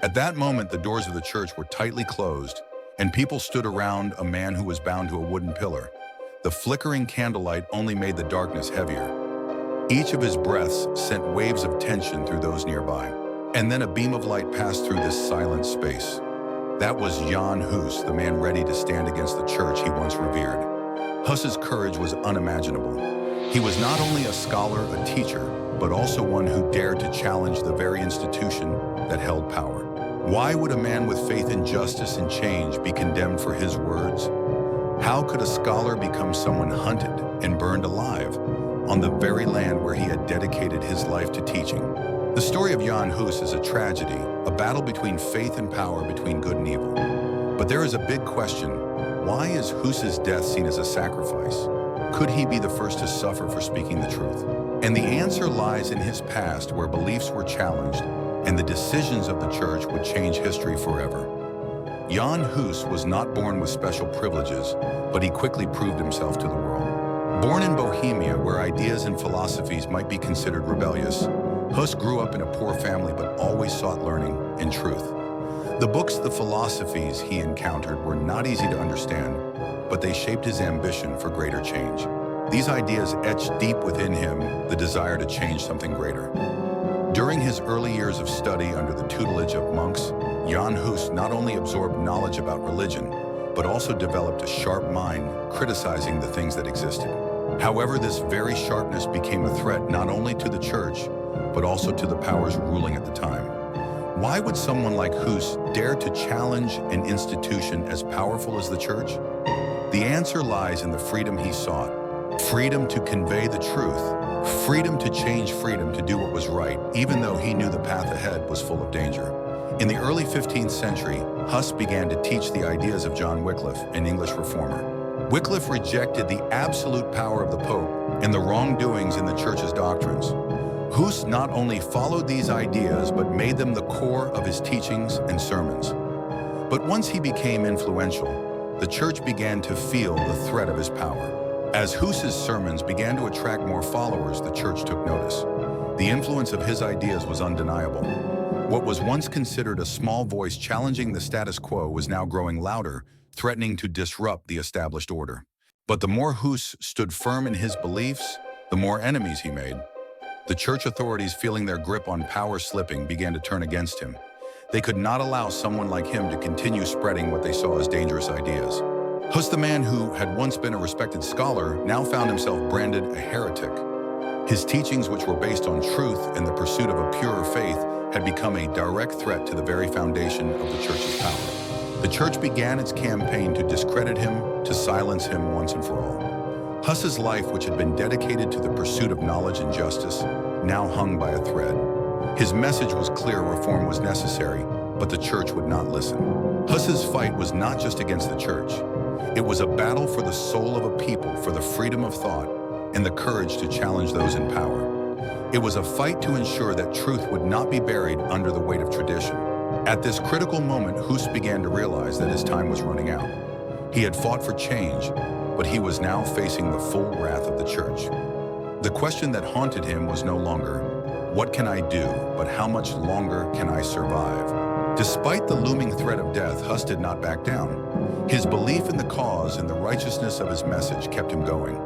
At that moment, the doors of the church were tightly closed, and people stood around a man who was bound to a wooden pillar. The flickering candlelight only made the darkness heavier. Each of his breaths sent waves of tension through those nearby. And then a beam of light passed through this silent space. That was Jan Hus, the man ready to stand against the church he once revered. Hus's courage was unimaginable. He was not only a scholar, a teacher, but also one who dared to challenge the very institution that held power. Why would a man with faith in justice and change be condemned for his words? How could a scholar become someone hunted and burned alive on the very land where he had dedicated his life to teaching? The story of Jan Hus is a tragedy, a battle between faith and power, between good and evil. But there is a big question. Why is Hus's death seen as a sacrifice? Could he be the first to suffer for speaking the truth? And the answer lies in his past, where beliefs were challenged and the decisions of the church would change history forever. Jan Hus was not born with special privileges, but he quickly proved himself to the world. Born in Bohemia, where ideas and philosophies might be considered rebellious, Hus grew up in a poor family but always sought learning and truth. The books, the philosophies he encountered were not easy to understand, but they shaped his ambition for greater change. These ideas etched deep within him the desire to change something greater. During his early years of study under the tutelage of monks, Jan Hus not only absorbed knowledge about religion, but also developed a sharp mind, criticizing the things that existed. However, this very sharpness became a threat not only to the church, but also to the powers ruling at the time. Why would someone like Hus dare to challenge an institution as powerful as the church? The answer lies in the freedom he sought. Freedom to convey the truth, freedom to change, freedom to do what was right, even though he knew the path ahead was full of danger. In the early 15th century, Hus began to teach the ideas of John Wycliffe, an English reformer. Wycliffe rejected the absolute power of the Pope and the wrongdoings in the church's doctrines. Hus not only followed these ideas, but made them the core of his teachings and sermons. But once he became influential, the church began to feel the threat of his power. As Hus's sermons began to attract more followers, the church took notice. The influence of his ideas was undeniable. What was once considered a small voice challenging the status quo was now growing louder, threatening to disrupt the established order. But the more Hus stood firm in his beliefs, the more enemies he made. The church authorities, feeling their grip on power slipping, began to turn against him. They could not allow someone like him to continue spreading what they saw as dangerous ideas. Hus, the man who had once been a respected scholar, now found himself branded a heretic. His teachings, which were based on truth and the pursuit of a purer faith, had become a direct threat to the very foundation of the church's power. The church began its campaign to discredit him, to silence him once and for all. Hus's life, which had been dedicated to the pursuit of knowledge and justice, now hung by a thread. His message was clear: reform was necessary, but the church would not listen. Hus's fight was not just against the church. It was a battle for the soul of a people, for the freedom of thought, and the courage to challenge those in power. It was a fight to ensure that truth would not be buried under the weight of tradition. At this critical moment, Hus began to realize that his time was running out. He had fought for change, but he was now facing the full wrath of the church. The question that haunted him was no longer, "What can I do?" but "How much longer can I survive?" Despite the looming threat of death, Hus did not back down. His belief in the cause and the righteousness of his message kept him going.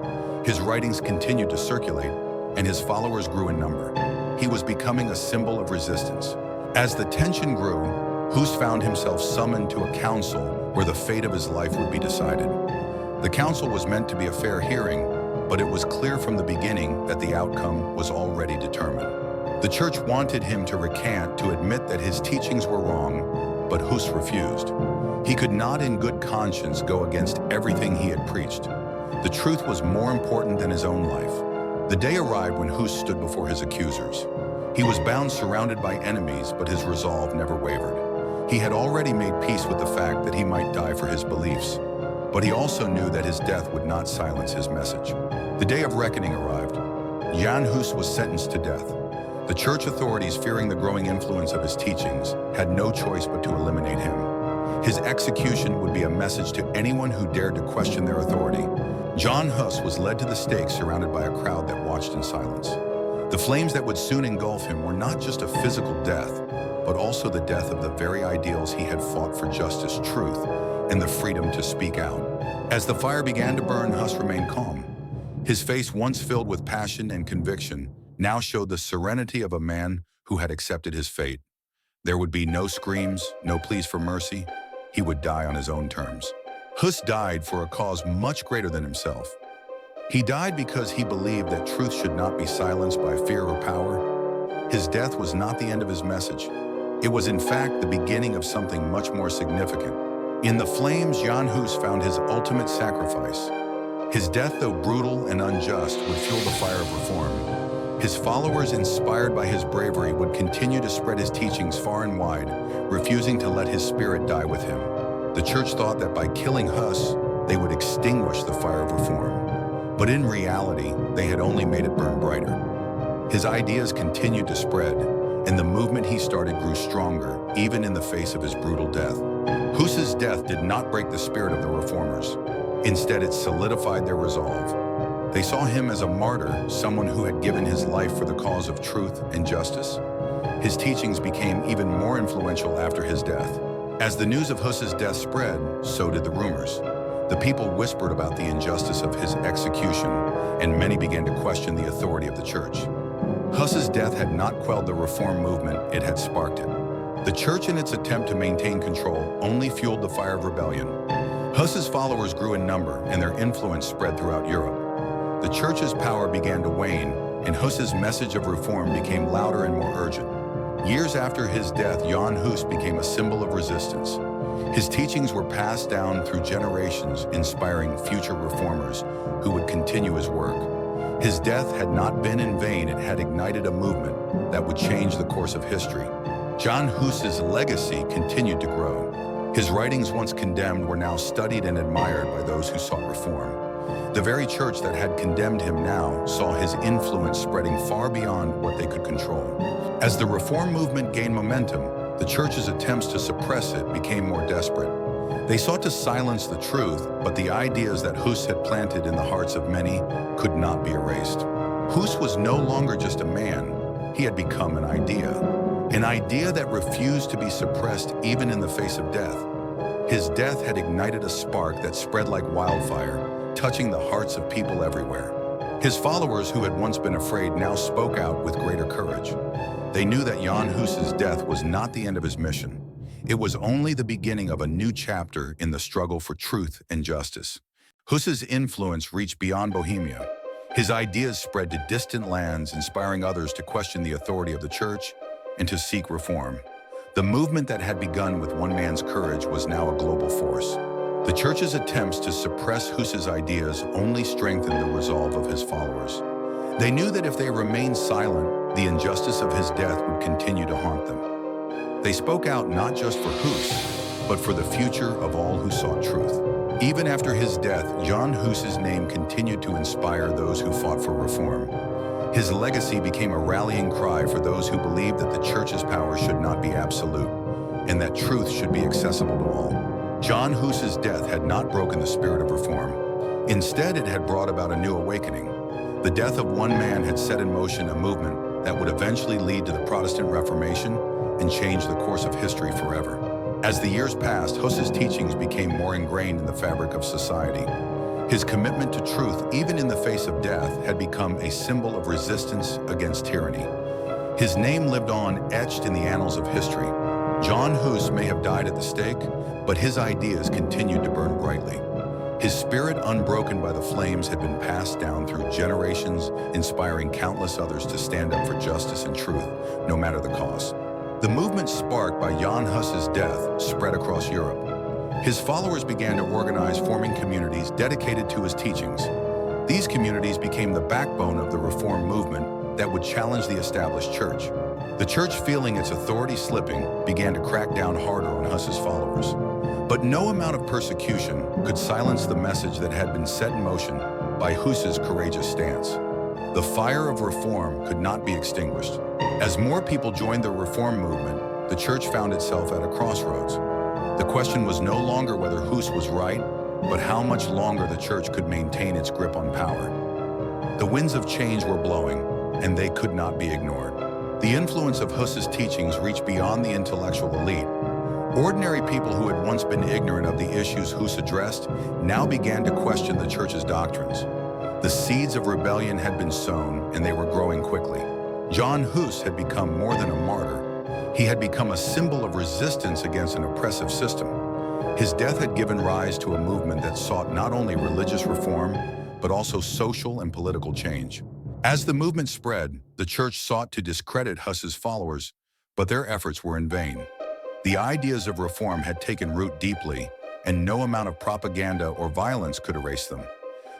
His writings continued to circulate, and his followers grew in number. He was becoming a symbol of resistance. As the tension grew, Hus found himself summoned to a council where the fate of his life would be decided. The council was meant to be a fair hearing, but it was clear from the beginning that the outcome was already determined. The church wanted him to recant, to admit that his teachings were wrong, but Hus refused. He could not in good conscience go against everything he had preached. The truth was more important than his own life. The day arrived when Hus stood before his accusers. He was bound, surrounded by enemies, but his resolve never wavered. He had already made peace with the fact that he might die for his beliefs, but he also knew that his death would not silence his message. The day of reckoning arrived. Jan Hus was sentenced to death. The church authorities, fearing the growing influence of his teachings, had no choice but to eliminate him. His execution would be a message to anyone who dared to question their authority. Jan Hus was led to the stake, surrounded by a crowd that watched in silence. The flames that would soon engulf him were not just a physical death, but also the death of the very ideals he had fought for: justice, truth, and the freedom to speak out. As the fire began to burn, Hus remained calm. His face, once filled with passion and conviction, now showed the serenity of a man who had accepted his fate. There would be no screams, no pleas for mercy. He would die on his own terms. Hus died for a cause much greater than himself. He died because he believed that truth should not be silenced by fear or power. His death was not the end of his message. It was in fact the beginning of something much more significant. In the flames, Jan Hus found his ultimate sacrifice. His death, though brutal and unjust, would fuel the fire of reform. His followers, inspired by his bravery, would continue to spread his teachings far and wide, refusing to let his spirit die with him. The church thought that by killing Hus, they would extinguish the fire of reform. But in reality, they had only made it burn brighter. His ideas continued to spread, and the movement he started grew stronger, even in the face of his brutal death. Hus's death did not break the spirit of the reformers. Instead, it solidified their resolve. They saw him as a martyr, someone who had given his life for the cause of truth and justice. His teachings became even more influential after his death. As the news of Hus's death spread, so did the rumors. The people whispered about the injustice of his execution, and many began to question the authority of the church. Hus's death had not quelled the reform movement, it had sparked it. The church, in its attempt to maintain control, only fueled the fire of rebellion. Hus's followers grew in number, and their influence spread throughout Europe. The church's power began to wane, and Hus's message of reform became louder and more urgent. Years after his death, Jan Hus became a symbol of resistance. His teachings were passed down through generations, inspiring future reformers who would continue his work. His death had not been in vain, it had ignited a movement that would change the course of history. Jan Hus's legacy continued to grow. His writings, once condemned, were now studied and admired by those who sought reform. The very church that had condemned him now saw his influence spreading far beyond what they could control. As the reform movement gained momentum, the church's attempts to suppress it became more desperate. They sought to silence the truth, but the ideas that Hus had planted in the hearts of many could not be erased. Hus was no longer just a man, he had become an idea that refused to be suppressed even in the face of death. His death had ignited a spark that spread like wildfire, touching the hearts of people everywhere. His followers, who had once been afraid, now spoke out with greater courage. They knew that Jan Hus's death was not the end of his mission. It was only the beginning of a new chapter in the struggle for truth and justice. Hus's influence reached beyond Bohemia. His ideas spread to distant lands, inspiring others to question the authority of the church and to seek reform. The movement that had begun with one man's courage was now a global force. The church's attempts to suppress Hus's ideas only strengthened the resolve of his followers. They knew that if they remained silent, the injustice of his death would continue to haunt them. They spoke out not just for Hus, but for the future of all who sought truth. Even after his death, Jan Hus's name continued to inspire those who fought for reform. His legacy became a rallying cry for those who believed that the church's power should not be absolute, and that truth should be accessible to all. Jan Hus's death had not broken the spirit of reform. Instead, it had brought about a new awakening. The death of one man had set in motion a movement that would eventually lead to the Protestant Reformation and change the course of history forever. As the years passed, Hus's teachings became more ingrained in the fabric of society. His commitment to truth, even in the face of death, had become a symbol of resistance against tyranny. His name lived on, etched in the annals of history. Jan Hus may have died at the stake, but his ideas continued to burn brightly. His spirit, unbroken by the flames, had been passed down through generations, inspiring countless others to stand up for justice and truth, no matter the cost. The movement sparked by Jan Hus's death spread across Europe. His followers began to organize, forming communities dedicated to his teachings. These communities became the backbone of the reform movement that would challenge the established church. The church, feeling its authority slipping, began to crack down harder on Hus's followers. But no amount of persecution could silence the message that had been set in motion by Hus's courageous stance. The fire of reform could not be extinguished. As more people joined the reform movement, the church found itself at a crossroads. The question was no longer whether Hus was right, but how much longer the church could maintain its grip on power. The winds of change were blowing, and they could not be ignored. The influence of Huss's teachings reached beyond the intellectual elite. Ordinary people who had once been ignorant of the issues Huss addressed now began to question the church's doctrines. The seeds of rebellion had been sown, and they were growing quickly. John Huss had become more than a martyr. He had become a symbol of resistance against an oppressive system. His death had given rise to a movement that sought not only religious reform, but also social and political change. As the movement spread, the church sought to discredit Huss's followers, but their efforts were in vain. The ideas of reform had taken root deeply, and no amount of propaganda or violence could erase them.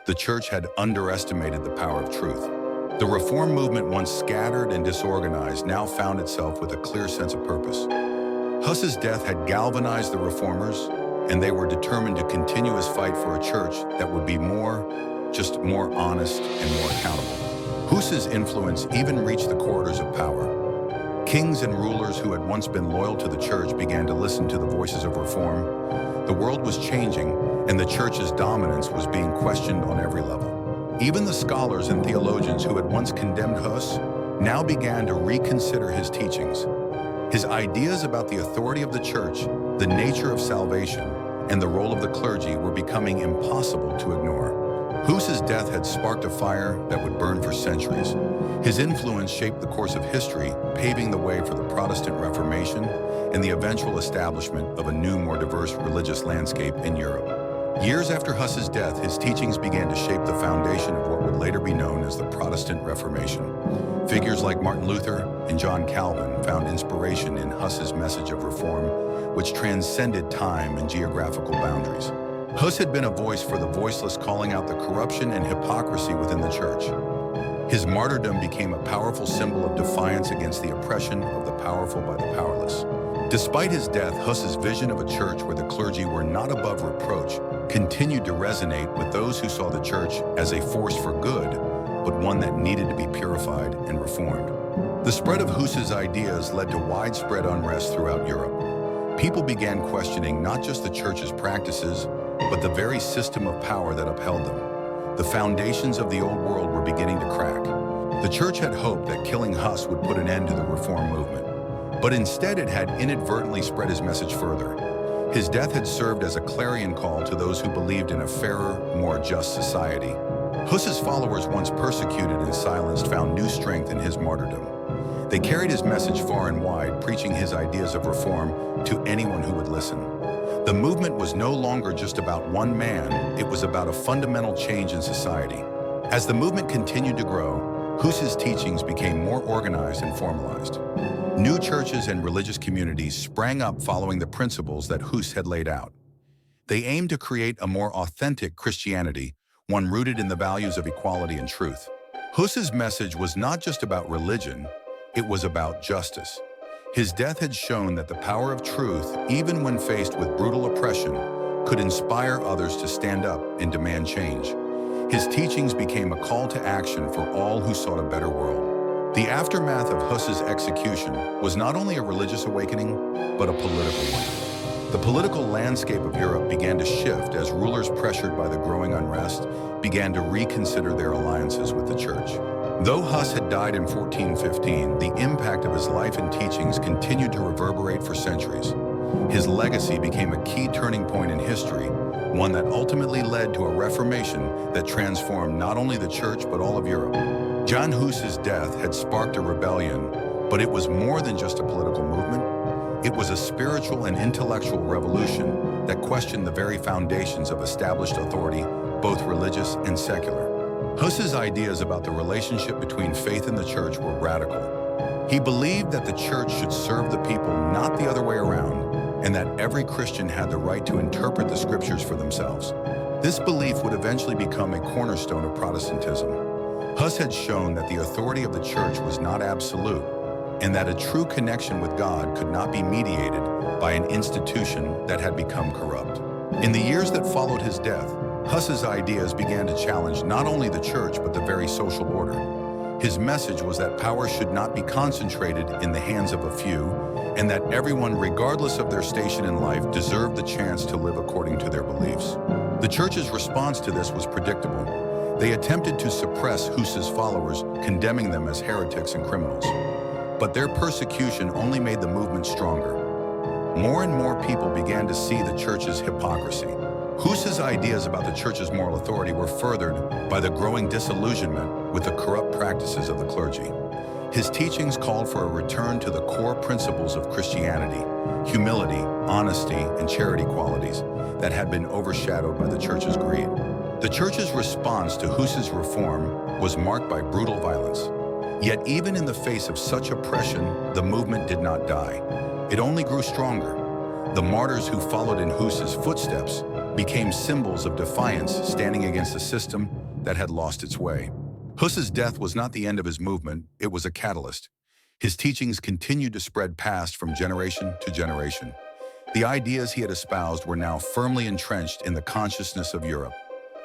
The church had underestimated the power of truth. The reform movement, once scattered and disorganized, now found itself with a clear sense of purpose. Huss's death had galvanized the reformers, and they were determined to continue his fight for a church that would be more honest and more accountable. Huss's influence even reached the corridors of power. Kings and rulers who had once been loyal to the church began to listen to the voices of reform. The world was changing, and the church's dominance was being questioned on every level. Even the scholars and theologians who had once condemned Huss now began to reconsider his teachings. His ideas about the authority of the church, the nature of salvation, and the role of the clergy were becoming impossible to ignore. Huss's death had sparked a fire that would burn for centuries. His influence shaped the course of history, paving the way for the Protestant Reformation and the eventual establishment of a new, more diverse religious landscape in Europe. Years after Huss's death, his teachings began to shape the foundation of what would later be known as the Protestant Reformation. Figures like Martin Luther and John Calvin found inspiration in Huss's message of reform, which transcended time and geographical boundaries. Huss had been a voice for the voiceless, calling out the corruption and hypocrisy within the church. His martyrdom became a powerful symbol of defiance against the oppression of the powerful by the powerless. Despite his death, Huss's vision of a church where the clergy were not above reproach continued to resonate with those who saw the church as a force for good, but one that needed to be purified and reformed. The spread of Huss's ideas led to widespread unrest throughout Europe. People began questioning not just the church's practices, but the very system of power that upheld them. The foundations of the old world were beginning to crack. The church had hoped that killing Huss would put an end to the reform movement, but instead it had inadvertently spread his message further. His death had served as a clarion call to those who believed in a fairer, more just society. Huss's followers, once persecuted and silenced, found new strength in his martyrdom. They carried his message far and wide, preaching his ideas of reform to anyone who would listen. The movement was no longer just about one man, it was about a fundamental change in society. As the movement continued to grow, Huss's teachings became more organized and formalized. New churches and religious communities sprang up following the principles that Huss had laid out. They aimed to create a more authentic Christianity, one rooted in the values of equality and truth. Huss's message was not just about religion, it was about justice. His death had shown that the power of truth, even when faced with brutal oppression, could inspire others to stand up and demand change. His teachings became a call to action for all who sought a better world. The aftermath of Huss's execution was not only a religious awakening, but a political one. The political landscape of Europe began to shift as rulers, pressured by the growing unrest, began to reconsider their alliances with the church. Though Huss had died in 1415, the impact of his life and teachings continued to reverberate for centuries. His legacy became a key turning point in history, one that ultimately led to a reformation that transformed not only the church but all of Europe. John Huss's death had sparked a rebellion, but it was more than just a political movement. It was a spiritual and intellectual revolution that questioned the very foundations of established authority, both religious and secular. Huss's ideas about the relationship between faith and the church were radical. He believed that the church should serve the people, not the other way around, and that every Christian had the right to interpret the scriptures for themselves. This belief would eventually become a cornerstone of Protestantism. Huss had shown that the authority of the church was not absolute, and that a true connection with God could not be mediated by an institution that had become corrupt. In the years that followed his death, Huss's ideas began to challenge not only the church but the very social order. His message was that power should not be concentrated in the hands of a few, and that everyone, regardless of their station in life, deserved the chance to live according to their beliefs. The church's response to this was predictable. They attempted to suppress Huss's followers, condemning them as heretics and criminals. But their persecution only made the movement stronger. More and more people began to see the church's hypocrisy. Hus's ideas about the church's moral authority were furthered by the growing disillusionment with the corrupt practices of the clergy. His teachings called for a return to the core principles of Christianity: humility, honesty, and charity qualities that had been overshadowed by the church's greed. The church's response to Hus's reform was marked by brutal violence. Yet even in the face of such oppression, the movement did not die. It only grew stronger. The martyrs who followed in Hus's footsteps became symbols of defiance, standing against a system that had lost its way. Hus's death was not the end of his movement, it was a catalyst. His teachings continued to spread past from generation to generation. The ideas he had espoused were now firmly entrenched in the consciousness of Europe.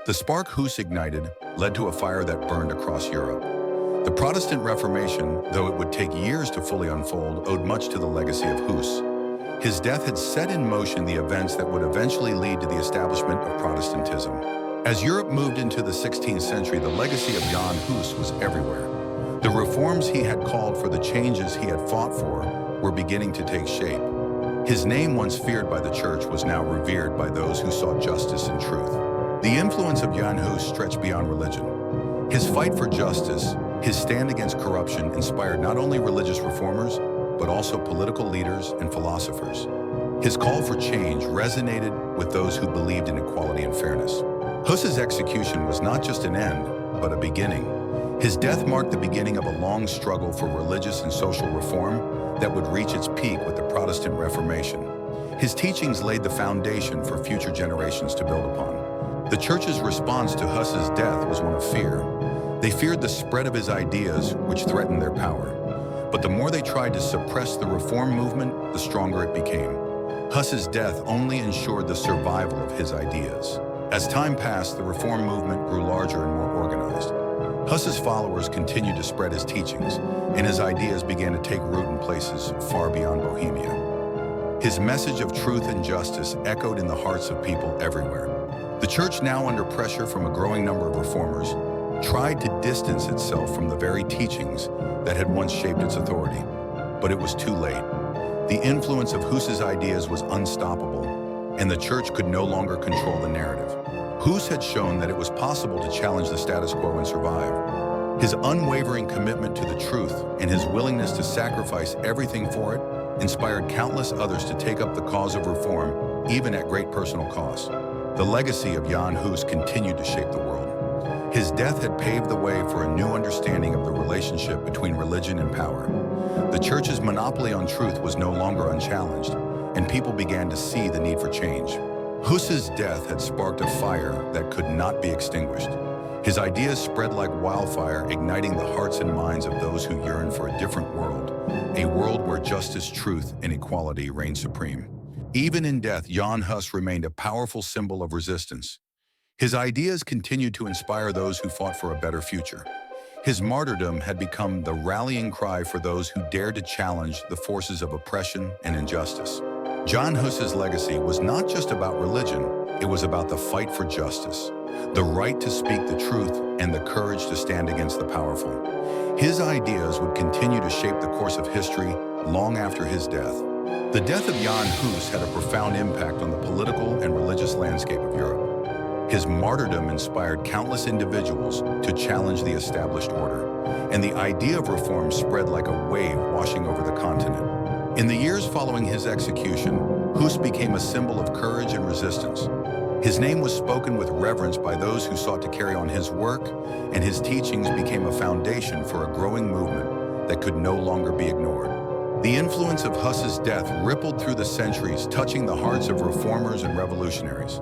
The spark Hus ignited led to a fire that burned across Europe. The Protestant Reformation, though it would take years to fully unfold, owed much to the legacy of Hus. His death had set in motion the events that would eventually lead to the establishment of Protestantism. As Europe moved into the 16th century, the legacy of Jan Hus was everywhere. The reforms he had called for, the changes he had fought for, were beginning to take shape. His name, once feared by the church, was now revered by those who sought justice and truth. The influence of Jan Hus stretched beyond religion. His fight for justice, his stand against corruption, inspired not only religious reformers, but also political leaders and philosophers. His call for change resonated with those who believed in equality and fairness. Hus's execution was not just an end, but a beginning. His death marked the beginning of a long struggle for religious and social reform that would reach its peak with the Protestant Reformation. His teachings laid the foundation for future generations to build upon. The church's response to Hus's death was one of fear. They feared the spread of his ideas, which threatened their power. But the more they tried to suppress the reform movement, the stronger it became. Hus's death only ensured the survival of his ideas. As time passed, the reform movement grew larger and more organized. Hus's followers continued to spread his teachings, and his ideas began to take root in places far beyond Bohemia. His message of truth and justice echoed in the hearts of people everywhere. The church, now under pressure from a growing number of reformers, tried to distance itself from the very teachings that had once shaped its authority. But it was too late. The influence of Hus's ideas was unstoppable, and the church could no longer control the narrative. Hus had shown that it was possible to challenge the status quo and survive. His unwavering commitment to the truth and his willingness to sacrifice everything for it inspired countless others to take up the cause of reform, even at great personal cost. The legacy of Jan Hus continued to shape the world. His death had paved the way for a new understanding of the relationship between religion and power. The church's monopoly on truth was no longer unchallenged, and people began to see the need for change. Hus's death had sparked a fire that could not be extinguished. His ideas spread like wildfire, igniting the hearts and minds of those who yearned for a different world, a world where justice, truth, and equality reigned supreme. Even in death, Jan Hus remained a powerful symbol of resistance. His ideas continued to inspire those who fought for a better future. His martyrdom had become the rallying cry for those who dared to challenge the forces of oppression and injustice. Jan Hus's legacy was not just about religion, it was about the fight for justice, the right to speak the truth, and the courage to stand against the powerful. His ideas would continue to shape the course of history long after his death. The death of Jan Hus had a profound impact on the political and religious landscape of Europe. His martyrdom inspired countless individuals to challenge the established order, and the idea of reform spread like a wave washing over the continent. In the years following his execution, Hus became a symbol of courage and resistance. His name was spoken with reverence by those who sought to carry on his work, and his teachings became a foundation for a growing movement that could no longer be ignored. The influence of Hus's death rippled through the centuries, touching the hearts of reformers and revolutionaries.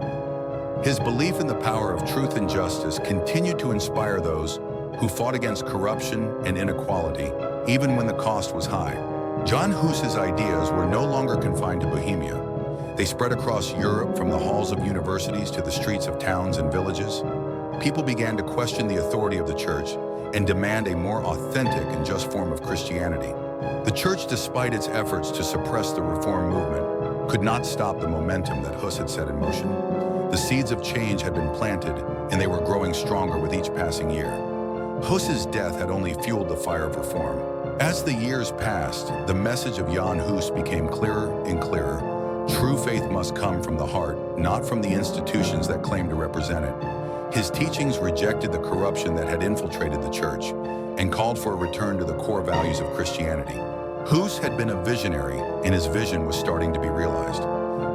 His belief in the power of truth and justice continued to inspire those who fought against corruption and inequality, even when the cost was high. Jan Hus's ideas were no longer confined to Bohemia. They spread across Europe, from the halls of universities to the streets of towns and villages. People began to question the authority of the church and demand a more authentic and just form of Christianity. The church, despite its efforts to suppress the reform movement, could not stop the momentum that Hus had set in motion. The seeds of change had been planted, and they were growing stronger with each passing year. Hus's death had only fueled the fire of reform. As the years passed, the message of Jan Hus became clearer and clearer. True faith must come from the heart, not from the institutions that claim to represent it. His teachings rejected the corruption that had infiltrated the church and called for a return to the core values of Christianity. Hus had been a visionary, and his vision was starting to be realized.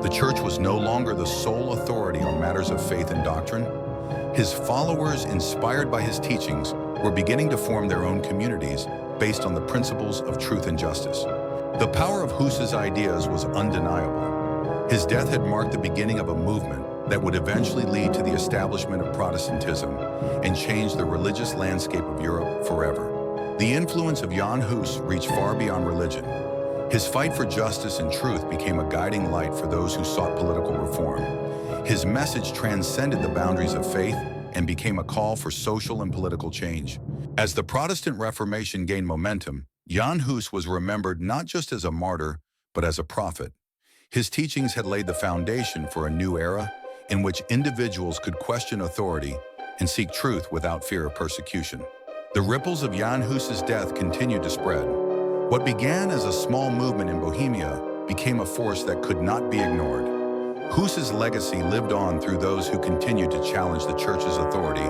The church was no longer the sole authority on matters of faith and doctrine. His followers, inspired by his teachings, were beginning to form their own communities based on the principles of truth and justice. The power of Hus's ideas was undeniable. His death had marked the beginning of a movement that would eventually lead to the establishment of Protestantism and change the religious landscape of Europe forever. The influence of Jan Hus reached far beyond religion. His fight for justice and truth became a guiding light for those who sought political reform. His message transcended the boundaries of faith and became a call for social and political change. As the Protestant Reformation gained momentum, Jan Hus was remembered not just as a martyr, but as a prophet. His teachings had laid the foundation for a new era in which individuals could question authority and seek truth without fear of persecution. The ripples of Jan Hus's death continued to spread. What began as a small movement in Bohemia became a force that could not be ignored. Hus's legacy lived on through those who continued to challenge the church's authority,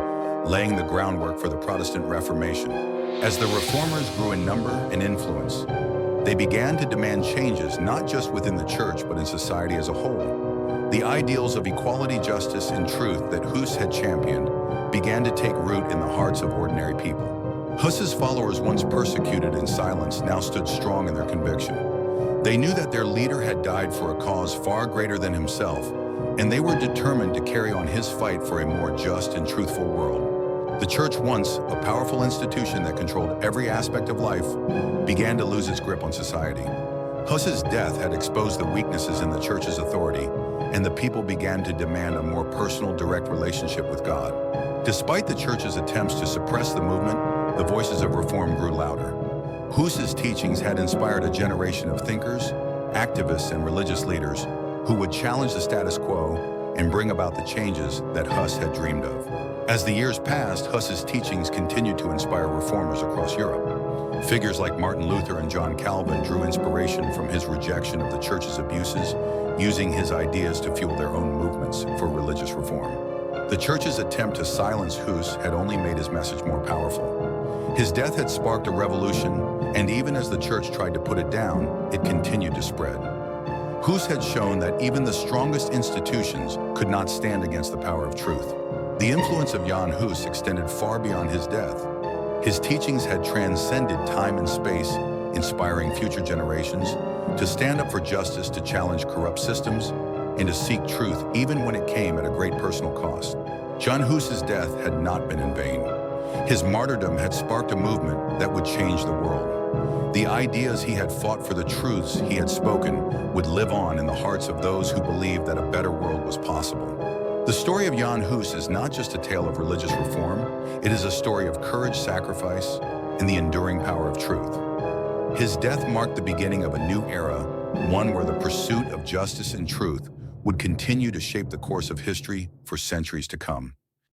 laying the groundwork for the Protestant Reformation. As the reformers grew in number and influence, they began to demand changes not just within the church but in society as a whole. The ideals of equality, justice, and truth that Hus had championed began to take root in the hearts of ordinary people. Hus's followers, once persecuted in silence, now stood strong in their conviction. They knew that their leader had died for a cause far greater than himself, and they were determined to carry on his fight for a more just and truthful world. The church, once a powerful institution that controlled every aspect of life, began to lose its grip on society. Hus's death had exposed the weaknesses in the church's authority, and the people began to demand a more personal, direct relationship with God. Despite the church's attempts to suppress the movement, the voices of reform grew louder. Hus's teachings had inspired a generation of thinkers, activists, and religious leaders who would challenge the status quo and bring about the changes that Hus had dreamed of. As the years passed, Hus's teachings continued to inspire reformers across Europe. Figures like Martin Luther and John Calvin drew inspiration from his rejection of the church's abuses, using his ideas to fuel their own movements for religious reform. The church's attempt to silence Hus had only made his message more powerful. His death had sparked a revolution, and even as the church tried to put it down, it continued to spread. Hus had shown that even the strongest institutions could not stand against the power of truth. The influence of Jan Hus extended far beyond his death. His teachings had transcended time and space, inspiring future generations to stand up for justice, to challenge corrupt systems, and to seek truth even when it came at a great personal cost. Jan Hus's death had not been in vain. His martyrdom had sparked a movement that would change the world. The ideas he had fought for, the truths he had spoken, would live on in the hearts of those who believed that a better world was possible. The story of Jan Hus is not just a tale of religious reform, it is a story of courage, sacrifice, and the enduring power of truth. His death marked the beginning of a new era, one where the pursuit of justice and truth would continue to shape the course of history for centuries to come.